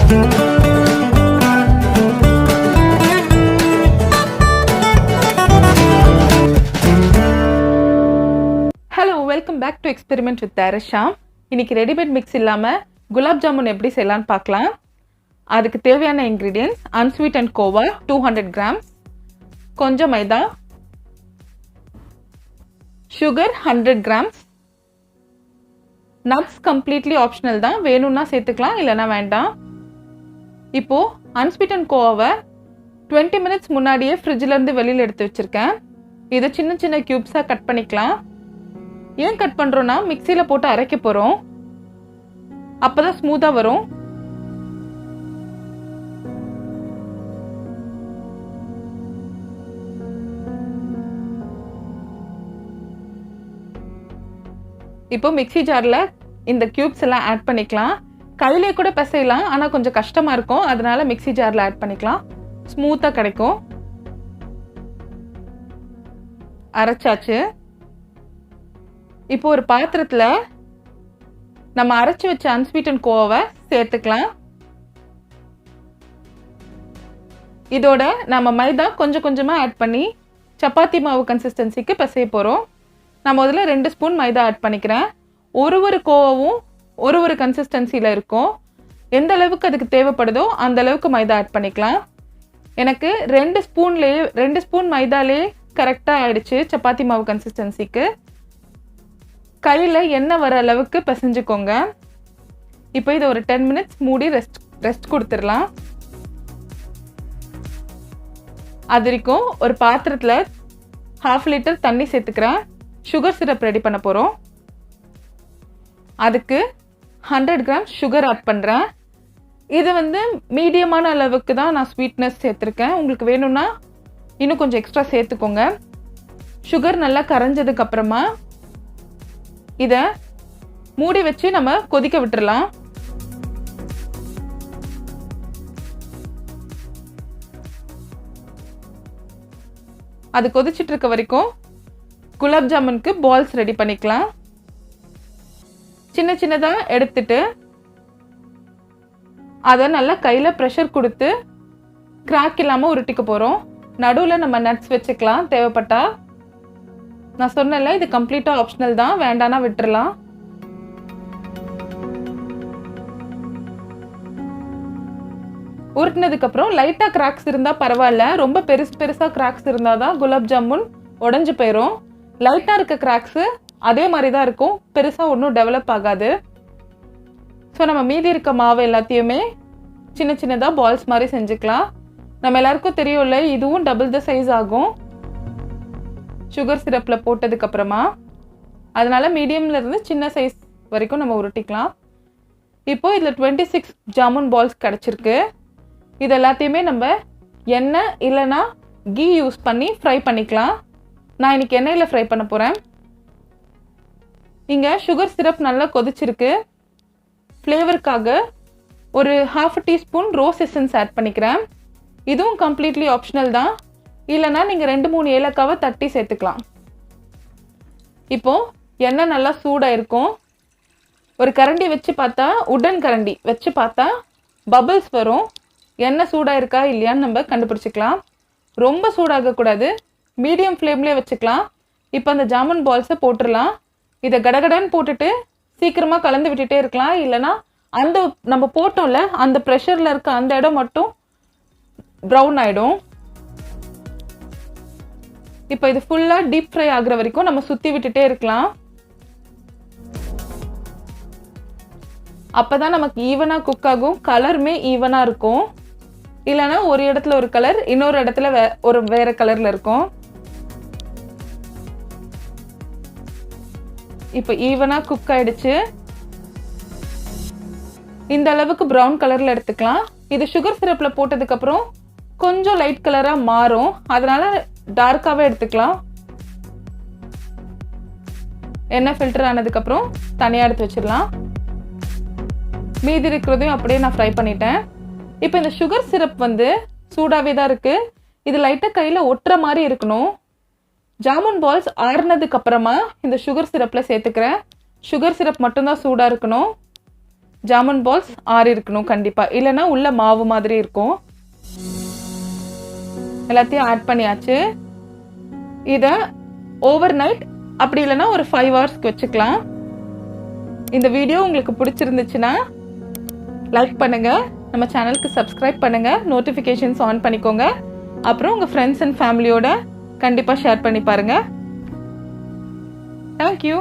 Hello, welcome back to Experiment with Tarisha. இன்னைக்கு readymade mix இல்லாம குலாப் ஜாமுன் எப்படி செய்யலாம்னு பார்க்கலாம். அதுக்கு தேவையான ingredients unsweetened கோவா 200 grams, கொஞ்சம் மைதா, sugar 100 grams. nuts completely optional தான், வேணும்னா சேர்த்துக்கலாம் இல்லனா வேண்டாம். இப்போ unsweetened கோவாவை 20 minutes முன்னாடியே ஃப்ரிட்ஜ்ல இருந்து வெளியில எடுத்து வச்சிருக்கேன். இத சின்ன சின்ன கியூப்ஸா கட் பண்ணிக்கலாம். ஏன் கட் பண்றோம்னா மிக்ஸில போட்டு அரைக்க போறோம். அப்பதான் ஸ்மூத்தா வரும். இப்போ மிக்ஸி ஜார்ல இந்த கியூப்ஸ் எல்லாம் ஆட் பண்ணிக்கலாம். கையிலே கூட பிசையலாம், ஆனா கொஞ்சம் கஷ்டமா இருக்கும். அதனால மிக்ஸி ஜார்ல ஆட் பண்ணிக்கலாம். ஸ்மூத்தா கிடைக்கும். அரைச்சாச்சு. இப்போ ஒரு பாத்திரத்துல நம்ம அரைச்சு வச்ச unsweetened கோவாவை சேர்த்துக்கலாம். இதோட நம்ம மைதா கொஞ்சம் கொஞ்சமா ஆட் பண்ணி சப்பாத்தி மாவு கன்சிஸ்டன்சிக்கு பிசைய போறோம். நான் முதல்ல 2 ஸ்பூன் மைதா ஆட் பண்ணிக்கிறேன். ஒரு கோவாவும் ஒரு கன்சிஸ்டன்சில இருக்கும். எந்த அளவுக்கு அதுக்கு தேவைப்படுதோ அந்த அளவுக்கு மைதா ஆட் பண்ணிக்கலாம். எனக்கு 2 ஸ்பூன் மைதாலே கரெக்டா ஆயிடுச்சு சப்பாத்தி மாவு கன்சிஸ்டன்சிக்கு. கையில எண்ணெய் வர அளவுக்கு பிசைஞ்சுக்கோங்க. இப்போ இதை ஒரு 10 மினிட்ஸ் மூடி ரெஸ்ட் கொடுத்துடலாம். அது வரைக்கும் ஒரு பாத்திரத்துல 1/2 லிட்டர் தண்ணி சேர்த்துக்கிறேன். சுகர் சிரப் ரெடி பண்ண போறோம். அதுக்கு 100 கிராம் சுகர் ஆட் பண்றேன். இது மீடியமான அளவுக்கு தான் நான் ஸ்வீட்னஸ் சேர்த்திருக்கேன். உங்களுக்கு வேணும்னா இன்னும் கொஞ்சம் எக்ஸ்ட்ரா சேர்த்துக்கோங்க. சுகர் நல்லா கரைஞ்சதுக்கு அப்புறமா இத மூடி வச்சு நம்ம கொதிக்க விட்டுறலாம். அது கொதிச்சிட்டு இருக்க வரைக்கும் குலாப் ஜாமுனுக்கு பால்ஸ் ரெடி பண்ணிக்கலாம். சின்ன சின்னதா எடுத்துட்டு அத நல்லா கையில பிரஷர் கொடுத்து கிராக் இல்லாம உருட்டிக்க போறோம். நடுவுல நம்ம நட்ஸ் வச்சுக்கலாம் தேவைப்பட்டா. நான் சொன்னல இது கம்ப்ளீட்டா ஆப்ஷனல் தான், வேண்டானா விட்டுறலாம். உருட்டினதுக்கு அப்புறம் லைட்டா கிராக்ஸ் இருந்தா பரவாயில்ல. ரொம்ப பெருசா கிராக்ஸ் இருந்தாதான் குலாப் ஜாமுன் உடைஞ்சு போயிடும். லைட்டா இருக்க கிராக்ஸ் அதே மாதிரி தான் இருக்கும், பெருசா ஒன்றும் டெவலப் ஆகாது. ஸோ நம்ம மீதி இருக்க மாவு எல்லாத்தையுமே சின்ன சின்னதா பால்ஸ் மாதிரி செஞ்சுக்கலாம். நம்ம எல்லாருக்கும் தெரியும்ல, இதுவும் டபுள் த சைஸ் ஆகும் சுகர் சிரப்ல போட்டதுக்கு அப்புறமா. அதனால மீடியம்ல இருந்து சின்ன சைஸ் வரைக்கும் நம்ம உருட்டிக்கலாம். இப்போ இதுல 26 ஜாமுன் பால்ஸ் கிடைச்சிருக்கு. இது எல்லாத்தையுமே நம்ம எண்ணெய் இல்லைன்னா கீ யூஸ் பண்ணி ஃப்ரை பண்ணிக்கலாம். நான் இன்னைக்கு எண்ணெயில ஃப்ரை பண்ண போறேன். இங்க சுகர் சிரப் நல்லா கொதிச்சிருக்கு. ஃப்ளேவருக்காக ஒரு 1/2 டீஸ்பூன் ரோஸ் எசன்ஸ் ஆட் பண்ணிக்கிறேன். இதுவும் கம்ப்ளீட்லி ஆப்ஷனல் தான். இல்லைன்னா நீங்கள் 2-3 ஏலக்காவை தட்டி சேர்த்துக்கலாம். இப்போ எண்ணெய் நல்லா சூடாக இருக்கும். ஒரு கரண்டி வச்சு பார்த்தா, உடன் கரண்டி வச்சு பார்த்தா பபிள்ஸ் வரும். எண்ணெய் சூடாக இருக்கா இல்லையான்னு நம்ம கண்டுபிடிச்சிக்கலாம். ரொம்ப சூடாகக்கூடாது, மீடியம் ஃப்ளேம்லேயே வச்சுக்கலாம். இப்போ அந்த ஜாமுன் பால்ஸை போட்டுடலாம். இதை கடகடன்னு போட்டுட்டு சீக்கிரமாக கலந்து விட்டுட்டே இருக்கலாம். இல்லைன்னா அந்த நம்ம போட்டோம்ல அந்த ப்ரெஷரில் இருக்க அந்த இடம் மட்டும் ப்ரௌன் ஆகிடும். இப்போ இது ஃபுல்லா டீப் ஃப்ரை ஆகுற வரைக்கும் நம்ம சுத்தி விட்டுட்டே இருக்கலாம். அப்பதான் நமக்கு ஈவனா குக் ஆகும், கலருமே ஈவனா இருக்கும். இல்லைன்னா ஒரு இடத்துல ஒரு கலர், இன்னொரு இடத்துல வேற கலர்ல இருக்கும். இப்போ ஈவனா குக் ஆயிடுச்சு. இந்த அளவுக்கு ப்ரௌன் கலர்ல எடுத்துக்கலாம். இது சுகர் சிரப்ல போட்டதுக்கு அப்புறம் கொஞ்சம் லைட் கலரா மாறும், அதனால டார்க்காவே எடுத்துக்கலாம். எண்ணெய் ஃபில்டர் ஆனதுக்கு அப்புறம் தனியா எடுத்து வச்சிடலாம். மீதி இருக்கிறதையும் அப்படியே நான் ஃப்ரை பண்ணிட்டேன். இப்போ இந்த சுகர் சிரப் சூடாவே தான் இருக்கு. இது லைட்டா கையில ஒட்டுற மாதிரி இருக்கணும். ஜாமுன் பால்ஸ் ஆறுனதுக்கு அப்புறமா இந்த சுகர் சிரப்ல சேர்த்துக்கிறேன். சுகர் சிரப் மட்டும்தான் சூடா இருக்கணும். ஜாமுன் பால்ஸ் ஆறி இருக்கணும் கண்டிப்பாக, இல்லைன்னா உள்ள மாவு மாதிரி இருக்கும். எல்லாத்தையும் ஆட் பண்ணியாச்சு. இதை ஓவர் நைட் அப்படி இல்லைன்னா ஒரு 5 ஹவர்ஸ்க்கு வச்சுக்கலாம். இந்த வீடியோ உங்களுக்கு பிடிச்சிருந்துச்சுன்னா லைக் பண்ணுங்க, நம்ம சேனலுக்கு சப்ஸ்கிரைப் பண்ணுங்க, நோட்டிஃபிகேஷன்ஸ் ஆன் பண்ணிக்கோங்க. அப்புறம் உங்கள் ஃப்ரெண்ட்ஸ் அண்ட் ஃபேமிலியோட கண்டிப்பாக ஷேர் பண்ணி பாருங்க. தேங்க்யூ.